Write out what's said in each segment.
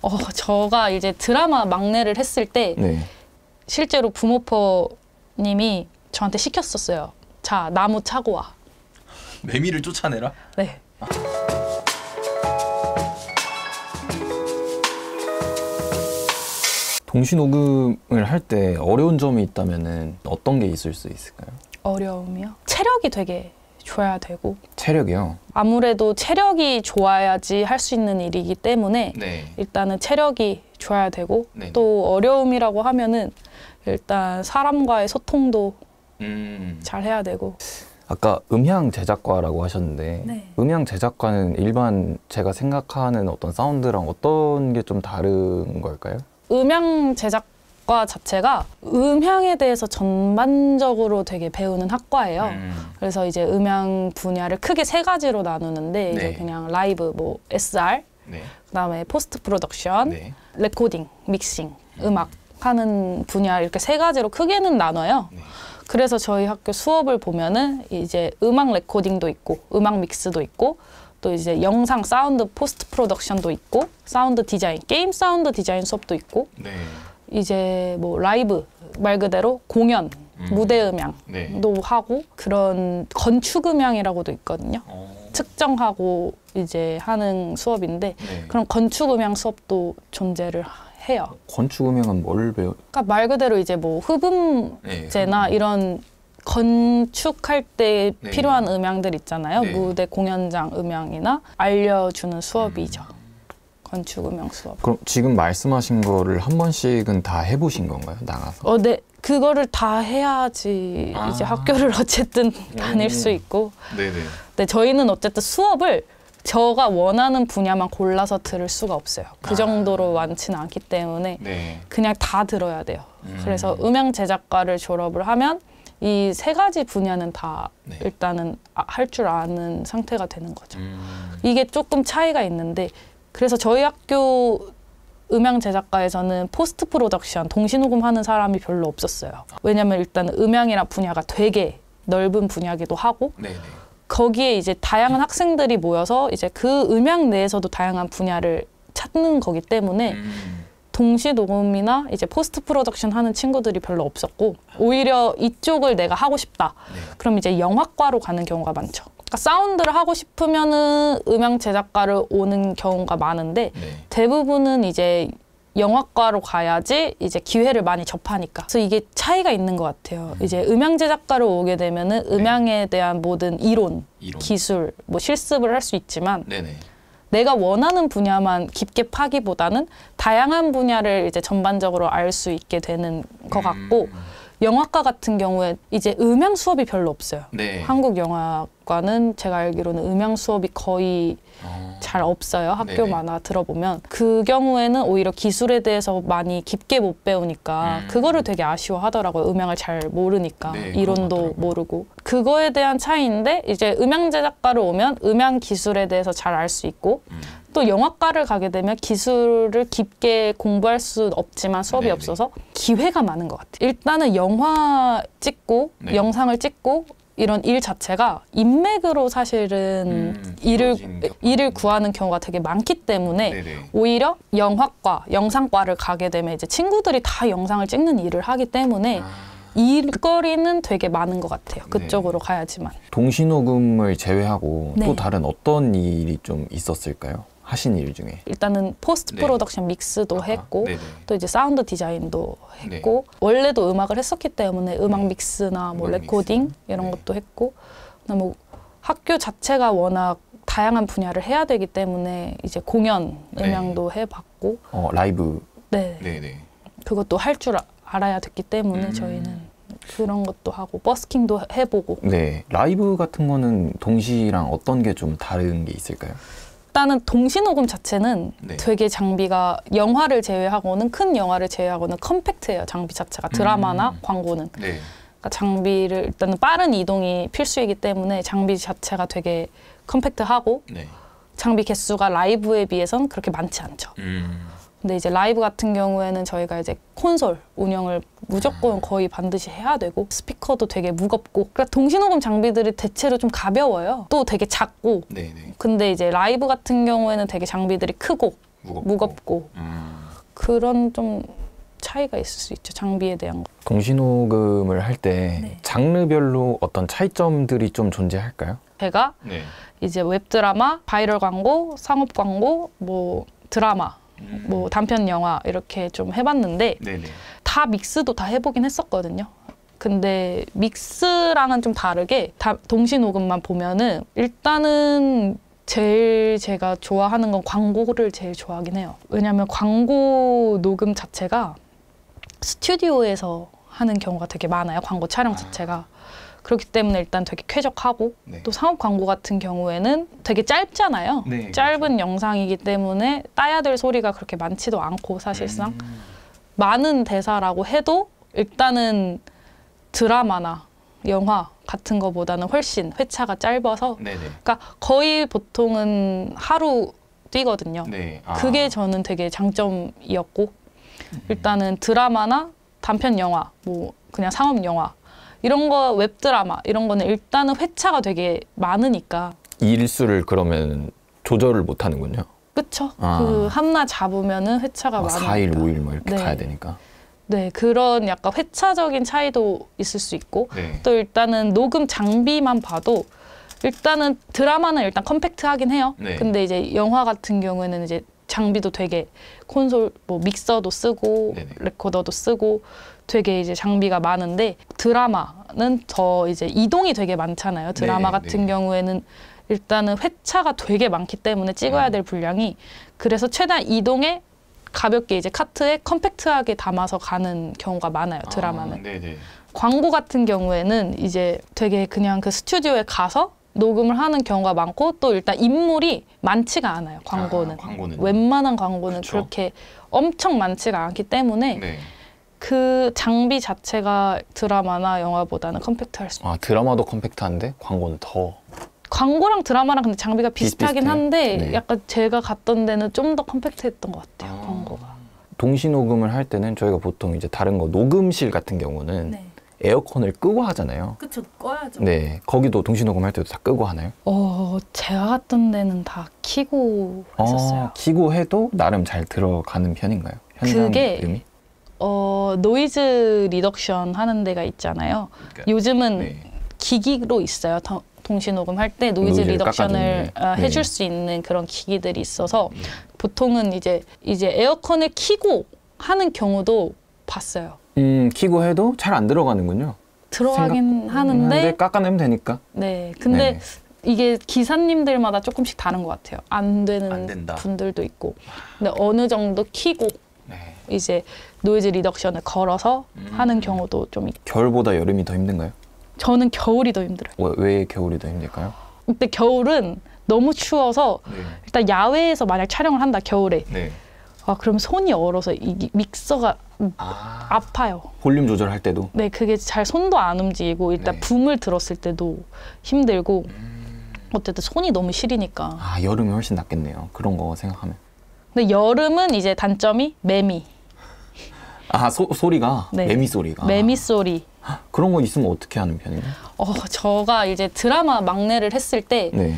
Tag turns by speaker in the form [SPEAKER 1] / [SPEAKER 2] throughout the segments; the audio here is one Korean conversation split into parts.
[SPEAKER 1] 제가 이제 드라마 막내를 했을 때
[SPEAKER 2] 네.
[SPEAKER 1] 실제로 부모님이 저한테 시켰었어요. 자, 나무 차고 와.
[SPEAKER 3] 매미를 쫓아내라?
[SPEAKER 1] 네.
[SPEAKER 2] 동시 녹음을 할 때 어려운 점이 있다면은 어떤 게 있을 수 있을까요?
[SPEAKER 1] 어려움이요? 체력이 되게 좋아야 되고.
[SPEAKER 2] 체력이요?
[SPEAKER 1] 아무래도 체력이 좋아야지 할 수 있는 일이기 때문에
[SPEAKER 3] 네.
[SPEAKER 1] 일단은 체력이 좋아야 되고
[SPEAKER 3] 네네.
[SPEAKER 1] 또 어려움이라고 하면은 일단 사람과의 소통도 잘 해야 되고.
[SPEAKER 2] 아까 음향 제작과라고 하셨는데
[SPEAKER 1] 네.
[SPEAKER 2] 음향 제작과는 일반 제가 생각하는 어떤 사운드랑 어떤 게 좀 다른 걸까요?
[SPEAKER 1] 음향 제작과 자체가 음향에 대해서 전반적으로 되게 배우는 학과예요. 그래서 이제 음향 분야를 크게 3가지로 나누는데 이제
[SPEAKER 3] 네.
[SPEAKER 1] 그냥 라이브, 뭐 SR,
[SPEAKER 3] 네.
[SPEAKER 1] 그다음에 포스트 프로덕션,
[SPEAKER 3] 네.
[SPEAKER 1] 레코딩, 믹싱, 음악 하는 분야 이렇게 3가지로 크게는 나눠요.
[SPEAKER 3] 네.
[SPEAKER 1] 그래서 저희 학교 수업을 보면은 이제 음악 레코딩도 있고 음악 믹스도 있고 또 이제 영상 사운드 포스트 프로덕션도 있고 사운드 디자인, 게임 사운드 디자인 수업도 있고
[SPEAKER 3] 네.
[SPEAKER 1] 이제 뭐 라이브 말 그대로 공연, 무대 음향도
[SPEAKER 3] 네.
[SPEAKER 1] 하고 그런 건축 음향이라고도 있거든요. 측정하고 이제 하는 수업인데
[SPEAKER 3] 네.
[SPEAKER 1] 그런 건축 음향 수업도 존재를 해요.
[SPEAKER 2] 건축 음향은 뭘 배워?
[SPEAKER 1] 그러니까 말 그대로 이제 뭐 흡음재나
[SPEAKER 3] 네.
[SPEAKER 1] 이런 건축할 때
[SPEAKER 3] 네.
[SPEAKER 1] 필요한 음향들 있잖아요.
[SPEAKER 3] 네.
[SPEAKER 1] 무대 공연장 음향이나 알려주는 수업이죠. 건축 음향 수업.
[SPEAKER 2] 그럼 지금 말씀하신 거를 한 번씩은 다 해보신 건가요? 나가서?
[SPEAKER 1] 네. 그거를 다 해야지 이제 학교를 어쨌든 다닐 수 있고.
[SPEAKER 3] 네네.
[SPEAKER 1] 근데 저희는 어쨌든 수업을 제가 원하는 분야만 골라서 들을 수가 없어요. 그 정도로 많지는 않기 때문에
[SPEAKER 3] 네.
[SPEAKER 1] 그냥 다 들어야 돼요. 그래서 음향 제작과를 졸업을 하면 이 3가지 분야는 다
[SPEAKER 3] 네.
[SPEAKER 1] 일단은 할 줄 아는 상태가 되는 거죠. 이게 조금 차이가 있는데 그래서 저희 학교 음향 제작과에서는 포스트 프로덕션, 동시녹음하는 사람이 별로 없었어요. 왜냐면 일단 음향이란 분야가 되게 넓은 분야기도 하고
[SPEAKER 3] 네네.
[SPEAKER 1] 거기에 이제 다양한 학생들이 모여서 이제 그 음향 내에서도 다양한 분야를 찾는 거기 때문에 동시 녹음이나 이제 포스트 프로덕션 하는 친구들이 별로 없었고 오히려 이쪽을 내가 하고 싶다.
[SPEAKER 3] 네.
[SPEAKER 1] 그럼 이제 영화과로 가는 경우가 많죠. 그러니까 사운드를 하고 싶으면은 음향 제작과를 오는 경우가 많은데
[SPEAKER 3] 네.
[SPEAKER 1] 대부분은 이제 영화과로 가야지 이제 기회를 많이 접하니까. 그래서 이게 차이가 있는 것 같아요. 이제 음향 제작과로 오게 되면은 음향에 대한 모든 이론, 기술, 뭐 실습을 할 수 있지만
[SPEAKER 3] 네네.
[SPEAKER 1] 내가 원하는 분야만 깊게 파기보다는 다양한 분야를 이제 전반적으로 알 수 있게 되는 것 같고 영화과 같은 경우에 이제 음향 수업이 별로 없어요.
[SPEAKER 3] 네.
[SPEAKER 1] 한국 영화과는 제가 알기로는 음향 수업이 거의 잘 없어요. 학교마다 들어보면. 그 경우에는 오히려 기술에 대해서 많이 깊게 못 배우니까 그거를 되게 아쉬워하더라고요. 음향을 잘 모르니까.
[SPEAKER 3] 네,
[SPEAKER 1] 이론도 모르고. 그거에 대한 차이인데 이제 음향 제작과를 오면 음향 기술에 대해서 잘 알 수 있고 또 영화과를 가게 되면 기술을 깊게 공부할 수 없지만 수업이
[SPEAKER 3] 네네.
[SPEAKER 1] 없어서 기회가 많은 것 같아요. 일단은 영화 찍고
[SPEAKER 3] 네.
[SPEAKER 1] 영상을 찍고 이런 일 자체가 인맥으로 사실은 일을 구하는 경우가 되게 많기 때문에
[SPEAKER 3] 네네.
[SPEAKER 1] 오히려 영화과, 영상과를 가게 되면 이제 친구들이 다 영상을 찍는 일을 하기 때문에 일거리는 되게 많은 것 같아요. 그쪽으로 가야지만.
[SPEAKER 2] 동시 녹음을 제외하고
[SPEAKER 1] 네.
[SPEAKER 2] 또 다른 어떤 일이 좀 있었을까요? 하신 일 중에.
[SPEAKER 1] 일단은 포스트
[SPEAKER 3] 네.
[SPEAKER 1] 프로덕션 믹스도 했고
[SPEAKER 3] 네네.
[SPEAKER 1] 또 이제 사운드 디자인도 했고 원래도 음악을 했었기 때문에 음악 믹스나 뭐
[SPEAKER 3] 음악
[SPEAKER 1] 레코딩
[SPEAKER 3] 믹스.
[SPEAKER 1] 이런
[SPEAKER 3] 네.
[SPEAKER 1] 것도 했고 뭐 학교 자체가 워낙 다양한 분야를 해야 되기 때문에 이제 공연 음향도 해봤고
[SPEAKER 2] 라이브.
[SPEAKER 1] 네.
[SPEAKER 3] 네네.
[SPEAKER 1] 그것도 할 줄 알아야 됐기 때문에 저희는 그런 것도 하고 버스킹도 해보고.
[SPEAKER 2] 네. 라이브 같은 거는 동시랑 어떤 게 좀 다른 게 있을까요?
[SPEAKER 1] 일단은 동시 녹음 자체는
[SPEAKER 3] 네.
[SPEAKER 1] 되게 장비가 영화를 제외하고는 큰 영화를 제외하고는 컴팩트해요. 장비 자체가 드라마나 광고는.
[SPEAKER 3] 네.
[SPEAKER 1] 그러니까 장비를 일단은 빠른 이동이 필수이기 때문에 장비 자체가 되게 컴팩트하고
[SPEAKER 3] 네.
[SPEAKER 1] 장비 개수가 라이브에 비해서는 그렇게 많지 않죠. 근데 이제 라이브 같은 경우에는 저희가 이제 콘솔 운영을 무조건 거의 반드시 해야 되고 스피커도 되게 무겁고 그러니까 동시녹음 장비들이 대체로 좀 가벼워요. 또 되게 작고
[SPEAKER 3] 네네.
[SPEAKER 1] 근데 이제 라이브 같은 경우에는 되게 장비들이 크고 무겁고 그런 좀 차이가 있을 수 있죠. 장비에 대한 거.
[SPEAKER 2] 동시녹음을 할 때
[SPEAKER 1] 네.
[SPEAKER 2] 장르별로 어떤 차이점들이 좀 존재할까요?
[SPEAKER 1] 제가
[SPEAKER 3] 네.
[SPEAKER 1] 이제 웹드라마, 바이럴 광고, 상업 광고, 뭐 드라마, 뭐 단편 영화 이렇게 좀 해봤는데
[SPEAKER 3] 네네.
[SPEAKER 1] 다 믹스도 다 해보긴 했었거든요. 근데 믹스랑은 좀 다르게 동시 녹음만 보면은 일단은 제일 제가 좋아하는 건 광고를 제일 좋아하긴 해요. 왜냐하면 광고 녹음 자체가 스튜디오에서 하는 경우가 되게 많아요. 광고 촬영 자체가. 그렇기 때문에 일단 되게 쾌적하고
[SPEAKER 3] 네.
[SPEAKER 1] 또 상업 광고 같은 경우에는 되게 짧잖아요.
[SPEAKER 3] 네,
[SPEAKER 1] 짧은
[SPEAKER 3] 그렇죠.
[SPEAKER 1] 영상이기 때문에 따야 될 소리가 그렇게 많지도 않고 사실상 많은 대사라고 해도 일단은 드라마나 영화 같은 거보다는 훨씬 회차가 짧아서
[SPEAKER 3] 네네.
[SPEAKER 1] 그러니까 거의 보통은 하루 뛰거든요.
[SPEAKER 3] 네.
[SPEAKER 1] 그게 저는 되게 장점이었고 일단은 드라마나 단편 영화, 뭐 그냥 상업 영화 이런 거 웹드라마 이런 거는 일단은 회차가 되게 많으니까
[SPEAKER 2] 일수를 그러면 조절을 못 하는군요.
[SPEAKER 1] 그쵸?
[SPEAKER 2] 아.
[SPEAKER 1] 그 한나 잡으면은 회차가 많으니까
[SPEAKER 2] 4일, 5일 뭐 이렇게
[SPEAKER 1] 네.
[SPEAKER 2] 가야 되니까.
[SPEAKER 1] 네, 그런 약간 회차적인 차이도 있을 수 있고
[SPEAKER 3] 네.
[SPEAKER 1] 또 일단은 녹음 장비만 봐도 일단은 드라마는 일단 컴팩트하긴 해요.
[SPEAKER 3] 네.
[SPEAKER 1] 근데 이제 영화 같은 경우에는 이제 장비도 되게 콘솔 뭐 믹서도 쓰고
[SPEAKER 3] 네네.
[SPEAKER 1] 레코더도 쓰고 되게 이제 장비가 많은데 드라마는 더 이제 이동이 되게 많잖아요. 드라마
[SPEAKER 3] 네,
[SPEAKER 1] 같은
[SPEAKER 3] 네.
[SPEAKER 1] 경우에는 일단은 회차가 되게 많기 때문에 찍어야 될 분량이 그래서 최대한 이동에 가볍게 이제 카트에 컴팩트하게 담아서 가는 경우가 많아요. 드라마는.
[SPEAKER 3] 네네.
[SPEAKER 1] 광고 같은 경우에는 이제 되게 그냥 그 스튜디오에 가서 녹음을 하는 경우가 많고 또 일단 인물이 많지가 않아요. 광고는.
[SPEAKER 3] 광고는.
[SPEAKER 1] 웬만한 광고는
[SPEAKER 3] 그쵸.
[SPEAKER 1] 그렇게 엄청 많지가 않기 때문에
[SPEAKER 3] 네.
[SPEAKER 1] 그 장비 자체가 드라마나 영화보다는 컴팩트할 수.
[SPEAKER 2] 아, 드라마도 컴팩트한데 광고는 더.
[SPEAKER 1] 광고랑 드라마랑 근데 장비가 비슷하긴
[SPEAKER 2] 비슷비슷해요?
[SPEAKER 1] 한데
[SPEAKER 2] 네.
[SPEAKER 1] 약간 제가 갔던 데는 좀 더 컴팩트했던 것 같아요. 광고가.
[SPEAKER 2] 동시 녹음을 할 때는 저희가 보통 이제 다른 거 녹음실 같은 경우는
[SPEAKER 1] 네.
[SPEAKER 2] 에어컨을 끄고 하잖아요.
[SPEAKER 1] 그쵸. 꺼야죠.
[SPEAKER 2] 네, 거기도 동시 녹음할 때도 다 끄고 하나요?
[SPEAKER 1] 제가 갔던 데는 다 키고 했었어요.
[SPEAKER 2] 키고 해도 나름 잘 들어가는 편인가요? 현장
[SPEAKER 1] 그게
[SPEAKER 2] 음이?
[SPEAKER 1] 노이즈 리덕션 하는 데가 있잖아요.
[SPEAKER 3] 그러니까,
[SPEAKER 1] 요즘은
[SPEAKER 3] 네.
[SPEAKER 1] 기기로 있어요. 동시 녹음할 때 노이즈
[SPEAKER 2] 노이즈를
[SPEAKER 1] 리덕션을
[SPEAKER 2] 깎아주는.
[SPEAKER 1] 해줄 수 있는 그런 기기들이 있어서 보통은 이제 에어컨을 키고 하는 경우도 봤어요.
[SPEAKER 2] 키고 해도 잘 안 들어가는군요.
[SPEAKER 1] 들어가긴 하는데
[SPEAKER 2] 깎아내면 되니까.
[SPEAKER 1] 네. 근데
[SPEAKER 2] 네.
[SPEAKER 1] 이게 기사님들마다 조금씩 다른 것 같아요. 안 되는
[SPEAKER 3] 안 된다.
[SPEAKER 1] 분들도 있고. 근데 어느 정도 키고
[SPEAKER 3] 네.
[SPEAKER 1] 이제 노이즈 리덕션을 걸어서 하는 경우도 좀 있고.
[SPEAKER 2] 겨울보다 여름이 더 힘든가요?
[SPEAKER 1] 저는 겨울이 더 힘들어요.
[SPEAKER 2] 왜 겨울이 더 힘들까요?
[SPEAKER 1] 근데 겨울은 너무 추워서
[SPEAKER 3] 네.
[SPEAKER 1] 일단 야외에서 만약 촬영을 한다 겨울에
[SPEAKER 3] 네.
[SPEAKER 1] 그럼 손이 얼어서 이 믹서가
[SPEAKER 3] 아.
[SPEAKER 1] 아파요.
[SPEAKER 2] 볼륨 조절할 때도.
[SPEAKER 1] 네, 그게 잘 손도 안 움직이고 일단
[SPEAKER 3] 네.
[SPEAKER 1] 붐을 들었을 때도 힘들고 어쨌든 손이 너무 시리니까.
[SPEAKER 2] 아, 여름이 훨씬 낫겠네요. 그런 거 생각하면.
[SPEAKER 1] 근데 여름은 이제 단점이 매미.
[SPEAKER 2] 아, 소리가
[SPEAKER 1] 네.
[SPEAKER 2] 매미 소리가.
[SPEAKER 1] 매미 소리.
[SPEAKER 2] 그런 거 있으면 어떻게 하는 편이에요?
[SPEAKER 1] 제가 이제 드라마 막내를 했을 때
[SPEAKER 2] 네.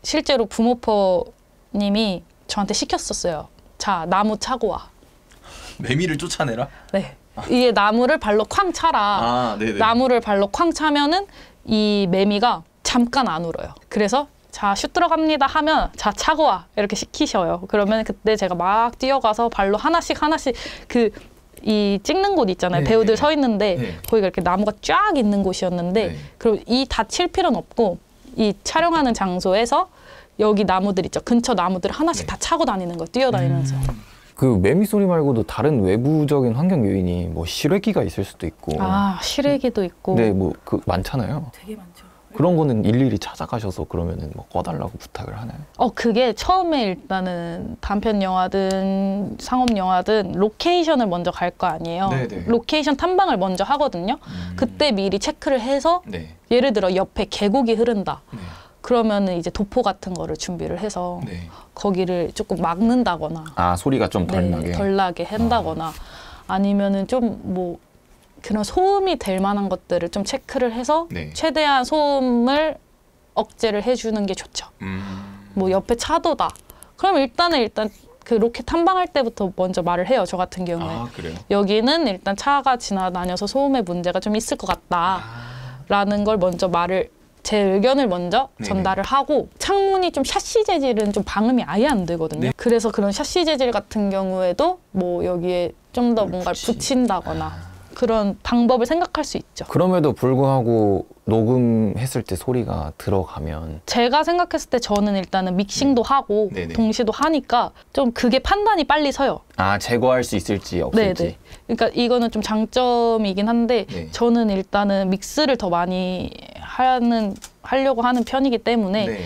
[SPEAKER 1] 실제로 부모님이 저한테 시켰었어요. 자, 나무 차고 와.
[SPEAKER 3] 매미를 쫓아내라?
[SPEAKER 1] 네. 이게 나무를 발로 쾅 차라.
[SPEAKER 3] 아, 네네.
[SPEAKER 1] 나무를 발로 쾅 차면은 이 매미가 잠깐 안 울어요. 그래서 자, 슛 들어갑니다 하면 자, 차고 와. 이렇게 시키셔요. 그러면 그때 제가 막 뛰어가서 발로 하나씩 이 찍는 곳 있잖아요.
[SPEAKER 3] 네,
[SPEAKER 1] 배우들
[SPEAKER 3] 네.
[SPEAKER 1] 서 있는데
[SPEAKER 3] 네.
[SPEAKER 1] 거기가 이렇게 나무가 쫙 있는 곳이었는데
[SPEAKER 3] 네.
[SPEAKER 1] 그리고 이 다 칠 필요는 없고 이 촬영하는 장소에서 여기 나무들 있죠. 근처 나무들 하나씩
[SPEAKER 3] 네.
[SPEAKER 1] 다 차고 다니는 거예요. 뛰어다니면서.
[SPEAKER 2] 그 매미 소리 말고도 다른 외부적인 환경 요인이 뭐 실외기가 있을 수도 있고.
[SPEAKER 1] 실외기도 있고.
[SPEAKER 2] 네, 뭐 그 많잖아요.
[SPEAKER 1] 되게 많죠.
[SPEAKER 2] 그런 거는 일일이 찾아가셔서 그러면은 뭐 꺼달라고 부탁을 하나요?
[SPEAKER 1] 그게 처음에 일단은 단편 영화든 상업 영화든 로케이션을 먼저 갈 거 아니에요.
[SPEAKER 3] 네네.
[SPEAKER 1] 로케이션 탐방을 먼저 하거든요. 그때 미리 체크를 해서
[SPEAKER 3] 네.
[SPEAKER 1] 예를 들어 옆에 계곡이 흐른다.
[SPEAKER 3] 네.
[SPEAKER 1] 그러면은 이제 도포 같은 거를 준비를 해서
[SPEAKER 3] 네.
[SPEAKER 1] 거기를 조금 막는다거나
[SPEAKER 2] 아, 소리가 좀 덜 나게.
[SPEAKER 1] 덜 나게 한다거나 아니면은 좀 뭐 그런 소음이 될 만한 것들을 좀 체크를 해서
[SPEAKER 3] 네.
[SPEAKER 1] 최대한 소음을 억제를 해주는 게 좋죠. 뭐 옆에 차도다. 그럼 일단 그 로켓 탐방할 때부터 먼저 말을 해요. 저 같은 경우에.
[SPEAKER 3] 아, 그래요?
[SPEAKER 1] 여기는 일단 차가 지나다녀서 소음의 문제가 좀 있을 것 같다라는 걸 먼저 말을 제 의견을 먼저
[SPEAKER 3] 네네.
[SPEAKER 1] 전달을 하고 창문이 좀 샤시 재질은 좀 방음이 아예 안 되거든요.
[SPEAKER 3] 네.
[SPEAKER 1] 그래서 그런 샤시 재질 같은 경우에도 뭐 여기에 좀 더 뭔가를
[SPEAKER 3] 붙이-
[SPEAKER 1] 붙인다거나 그런 방법을 생각할 수 있죠.
[SPEAKER 2] 그럼에도 불구하고 녹음했을 때 소리가 들어가면
[SPEAKER 1] 제가 생각했을 때 저는 일단은 믹싱도 하고
[SPEAKER 3] 네네.
[SPEAKER 1] 동시도 하니까 좀 그게 판단이 빨리 서요.
[SPEAKER 2] 제거할 수 있을지 없을지.
[SPEAKER 1] 네네. 그러니까 이거는 좀 장점이긴 한데
[SPEAKER 3] 네.
[SPEAKER 1] 저는 일단은 믹스를 더 많이 하려고 하는 편이기 때문에
[SPEAKER 3] 네.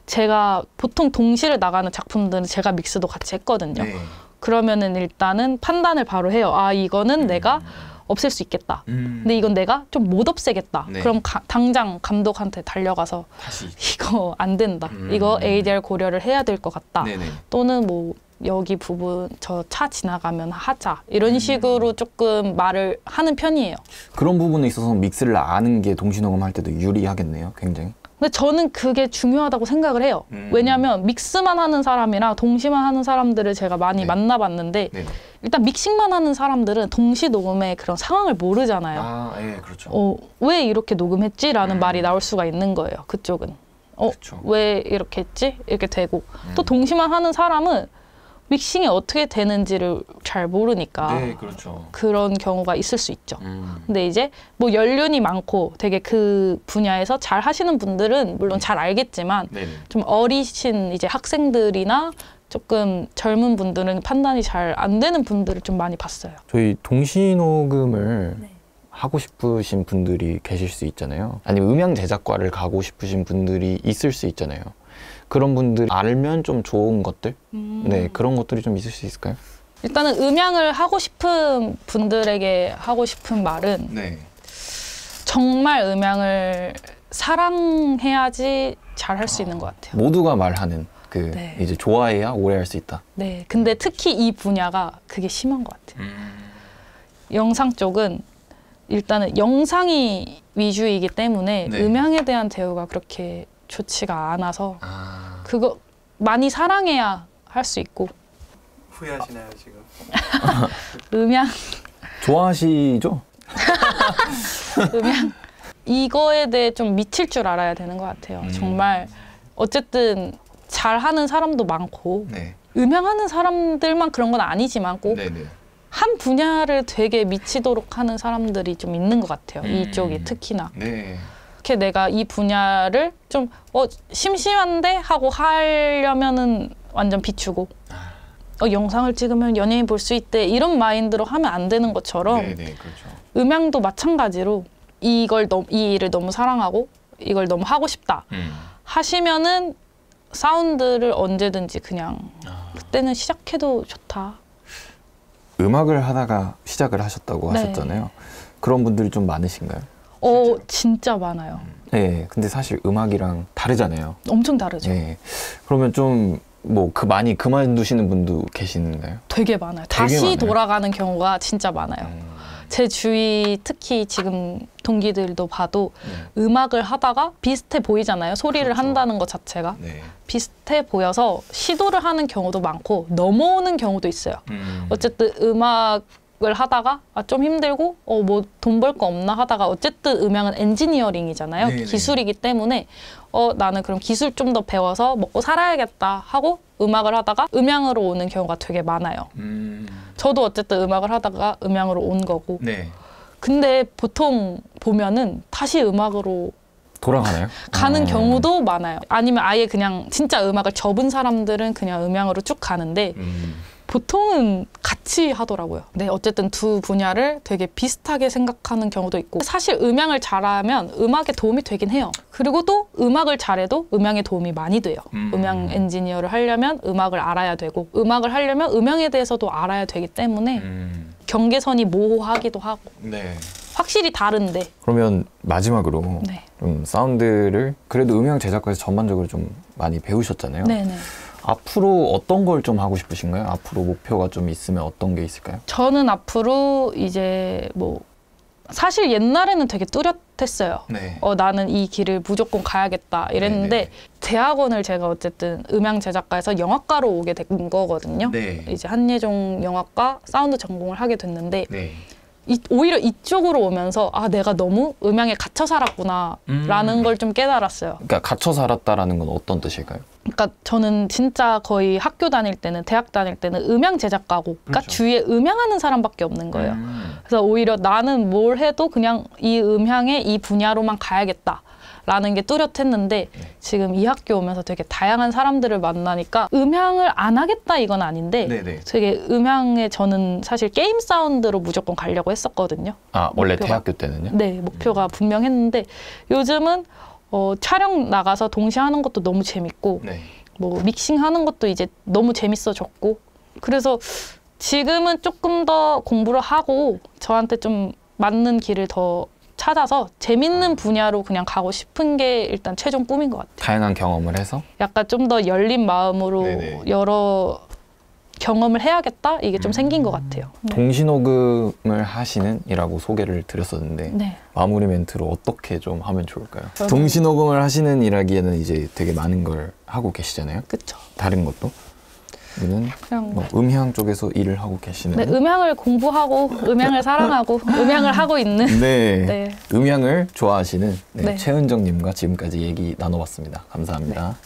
[SPEAKER 1] 제가 보통 동시를 나가는 작품들은 제가 믹스도 같이 했거든요.
[SPEAKER 3] 네.
[SPEAKER 1] 그러면은 일단은 판단을 바로 해요. 아, 이거는 내가 없앨 수 있겠다. 근데 이건 내가 좀 못 없애겠다.
[SPEAKER 3] 네.
[SPEAKER 1] 그럼 당장 감독한테 달려가서
[SPEAKER 3] 다시.
[SPEAKER 1] 이거 안 된다. 이거 ADR 고려를 해야 될 것 같다.
[SPEAKER 3] 네네.
[SPEAKER 1] 또는 뭐 여기 부분 저 차 지나가면 하자. 이런 식으로 조금 말을 하는 편이에요.
[SPEAKER 2] 그런 부분에 있어서 믹스를 아는 게 동시 녹음할 때도 유리하겠네요, 굉장히.
[SPEAKER 1] 근데 저는 그게 중요하다고 생각을 해요. 왜냐하면 믹스만 하는 사람이랑 동시만 하는 사람들을 제가 많이
[SPEAKER 3] 네.
[SPEAKER 1] 만나봤는데
[SPEAKER 3] 네.
[SPEAKER 1] 일단 믹싱만 하는 사람들은 동시 녹음의 그런 상황을 모르잖아요.
[SPEAKER 3] 아, 예, 그렇죠.
[SPEAKER 1] 왜 이렇게 녹음했지? 라는 말이 나올 수가 있는 거예요. 그쪽은.
[SPEAKER 3] 그쵸.
[SPEAKER 1] 왜 이렇게 했지? 이렇게 되고. 또 동시만 하는 사람은 믹싱이 어떻게 되는지를 잘 모르니까
[SPEAKER 3] 네, 그렇죠.
[SPEAKER 1] 그런 경우가 있을 수 있죠. 근데 이제 뭐 연륜이 많고 되게 그 분야에서 잘 하시는 분들은 물론 잘 알겠지만
[SPEAKER 3] 네네.
[SPEAKER 1] 좀 어리신 이제 학생들이나 조금 젊은 분들은 판단이 잘 안 되는 분들을 좀 많이 봤어요.
[SPEAKER 2] 저희 동시 녹음을
[SPEAKER 1] 네.
[SPEAKER 2] 하고 싶으신 분들이 계실 수 있잖아요. 아니면 음향 제작과를 가고 싶으신 분들이 있을 수 있잖아요. 그런 분들 알면 좀 좋은 것들? 네, 그런 것들이 좀 있을 수 있을까요?
[SPEAKER 1] 일단은 음향을 하고 싶은 분들에게 하고 싶은 말은
[SPEAKER 3] 네.
[SPEAKER 1] 정말 음향을 사랑해야지 잘 할 수 있는 것 같아요.
[SPEAKER 2] 모두가 말하는
[SPEAKER 1] 네.
[SPEAKER 2] 이제 좋아해야 오래 할 수 있다.
[SPEAKER 1] 네, 근데 특히 이 분야가 그게 심한 것 같아요. 영상 쪽은 일단은 영상이 위주이기 때문에
[SPEAKER 3] 네.
[SPEAKER 1] 음향에 대한 대우가 그렇게 좋지가 않아서
[SPEAKER 3] 아,
[SPEAKER 1] 그거 많이 사랑해야 할 수 있고
[SPEAKER 4] 후회하시나요 지금?
[SPEAKER 1] 음향
[SPEAKER 2] 좋아하시죠?
[SPEAKER 1] 음향 이거에 대해 좀 미칠 줄 알아야 되는 것 같아요. 정말 어쨌든 잘하는 사람도 많고
[SPEAKER 3] 네.
[SPEAKER 1] 음향하는 사람들만 그런 건 아니지만 꼭
[SPEAKER 3] 네네.
[SPEAKER 1] 한 분야를 되게 미치도록 하는 사람들이 좀 있는 것 같아요. 이쪽이 특히나.
[SPEAKER 3] 네.
[SPEAKER 1] 이렇게 내가 이 분야를 좀 심심한데 하고 하려면은 완전 비추고 영상을 찍으면 연예인 볼 수 있대 이런 마인드로 하면 안 되는 것처럼
[SPEAKER 3] 네네, 그렇죠.
[SPEAKER 1] 음향도 마찬가지로 이 일을 너무 사랑하고 이걸 너무 하고 싶다 하시면은 사운드를 언제든지 그냥 그때는 시작해도 좋다.
[SPEAKER 2] 음악을 하다가 시작을 하셨다고
[SPEAKER 1] 네.
[SPEAKER 2] 하셨잖아요. 그런 분들이 좀 많으신가요?
[SPEAKER 1] 진짜 많아요.
[SPEAKER 2] 네, 근데 사실 음악이랑 다르잖아요.
[SPEAKER 1] 엄청 다르죠.
[SPEAKER 2] 네, 그러면 좀 뭐 많이 그만두시는 분도 계시는가요?
[SPEAKER 1] 되게 많아요.
[SPEAKER 2] 되게
[SPEAKER 1] 다시
[SPEAKER 2] 많아요?
[SPEAKER 1] 돌아가는 경우가 진짜 많아요. 제 주위 특히 지금 동기들도 봐도 음악을 하다가 비슷해 보이잖아요. 소리를
[SPEAKER 3] 그렇죠.
[SPEAKER 1] 한다는 것 자체가.
[SPEAKER 3] 네.
[SPEAKER 1] 비슷해 보여서 시도를 하는 경우도 많고 넘어오는 경우도 있어요. 어쨌든 음악을 하다가 좀 힘들고 뭐 돈 벌 거 없나 하다가 어쨌든 음향은 엔지니어링이잖아요.
[SPEAKER 3] 네네.
[SPEAKER 1] 기술이기 때문에 나는 그럼 기술 좀 더 배워서 먹고 살아야겠다 하고 음악을 하다가 음향으로 오는 경우가 되게 많아요. 저도 어쨌든 음악을 하다가 음향으로 온 거고.
[SPEAKER 3] 네.
[SPEAKER 1] 근데 보통 보면은 다시 음악으로
[SPEAKER 2] 돌아가나요?
[SPEAKER 1] 가는 경우도 많아요. 아니면 아예 그냥 진짜 음악을 접은 사람들은 그냥 음향으로 쭉 가는데 보통은 같이 하더라고요. 네, 어쨌든 두 분야를 되게 비슷하게 생각하는 경우도 있고 사실 음향을 잘하면 음악에 도움이 되긴 해요. 그리고 또 음악을 잘해도 음향에 도움이 많이 돼요. 음향 엔지니어를 하려면 음악을 알아야 되고 음악을 하려면 음향에 대해서도 알아야 되기 때문에 경계선이 모호하기도 하고
[SPEAKER 3] 네.
[SPEAKER 1] 확실히 다른데
[SPEAKER 2] 그러면 마지막으로
[SPEAKER 1] 네.
[SPEAKER 2] 좀 사운드를 그래도 음향 제작과에서 전반적으로 좀 많이 배우셨잖아요.
[SPEAKER 1] 네네.
[SPEAKER 2] 앞으로 어떤 걸 좀 하고 싶으신가요? 앞으로 목표가 좀 있으면 어떤 게 있을까요?
[SPEAKER 1] 저는 앞으로 이제 뭐 사실 옛날에는 되게 뚜렷했어요.
[SPEAKER 2] 네.
[SPEAKER 1] 나는 이 길을 무조건 가야겠다 이랬는데
[SPEAKER 2] 네네.
[SPEAKER 1] 대학원을 제가 어쨌든 음향 제작과에서 영화과로 오게 된 거거든요.
[SPEAKER 2] 네.
[SPEAKER 1] 이제 한예종 영화과 사운드 전공을 하게 됐는데
[SPEAKER 2] 네.
[SPEAKER 1] 오히려 이쪽으로 오면서 내가 너무 음향에 갇혀 살았구나라는 걸 좀 깨달았어요.
[SPEAKER 2] 그러니까 갇혀 살았다라는 건 어떤 뜻일까요?
[SPEAKER 1] 그러니까 저는 진짜 거의 학교 다닐 때는 대학 다닐 때는 음향 제작과고 그러니까
[SPEAKER 2] 그렇죠.
[SPEAKER 1] 주위에 음향하는 사람밖에 없는 거예요. 그래서 오히려 나는 뭘 해도 그냥 이 음향의 이 분야로만 가야겠다라는 게 뚜렷했는데 지금 이 학교 오면서 되게 다양한 사람들을 만나니까 음향을 안 하겠다 이건 아닌데
[SPEAKER 2] 네네.
[SPEAKER 1] 되게 음향에 저는 사실 게임 사운드로 무조건 가려고 했었거든요.
[SPEAKER 2] 원래
[SPEAKER 1] 목표가.
[SPEAKER 2] 대학교 때는요?
[SPEAKER 1] 네, 목표가 분명했는데 요즘은 촬영 나가서 동시에 하는 것도 너무 재밌고
[SPEAKER 2] 네.
[SPEAKER 1] 뭐 믹싱하는 것도 이제 너무 재밌어졌고 그래서 지금은 조금 더 공부를 하고 저한테 좀 맞는 길을 더 찾아서 재밌는 분야로 그냥 가고 싶은 게 일단 최종 꿈인 것 같아요.
[SPEAKER 2] 다양한 경험을 해서?
[SPEAKER 1] 약간 좀 더 열린 마음으로
[SPEAKER 2] 네네.
[SPEAKER 1] 여러 경험을 해야겠다 이게 좀 생긴 것 같아요. 네.
[SPEAKER 2] 동시녹음을 하시는 이라고 소개를 드렸었는데
[SPEAKER 1] 네.
[SPEAKER 2] 마무리 멘트로 어떻게 좀 하면 좋을까요?
[SPEAKER 1] 저는-
[SPEAKER 2] 동시녹음을 하시는 일하기에는 이제 되게 많은 걸 하고 계시잖아요.
[SPEAKER 1] 그쵸.
[SPEAKER 2] 다른 것도? 이는
[SPEAKER 1] 그냥
[SPEAKER 2] 뭐 음향 쪽에서 일을 하고 계시는
[SPEAKER 1] 네, 음향을 공부하고 음향을 사랑하고 음향을 하고 있는
[SPEAKER 2] 네.
[SPEAKER 1] 네.
[SPEAKER 2] 음향을 좋아하시는
[SPEAKER 1] 네.
[SPEAKER 2] 최은정님과 지금까지 얘기 나눠봤습니다. 감사합니다.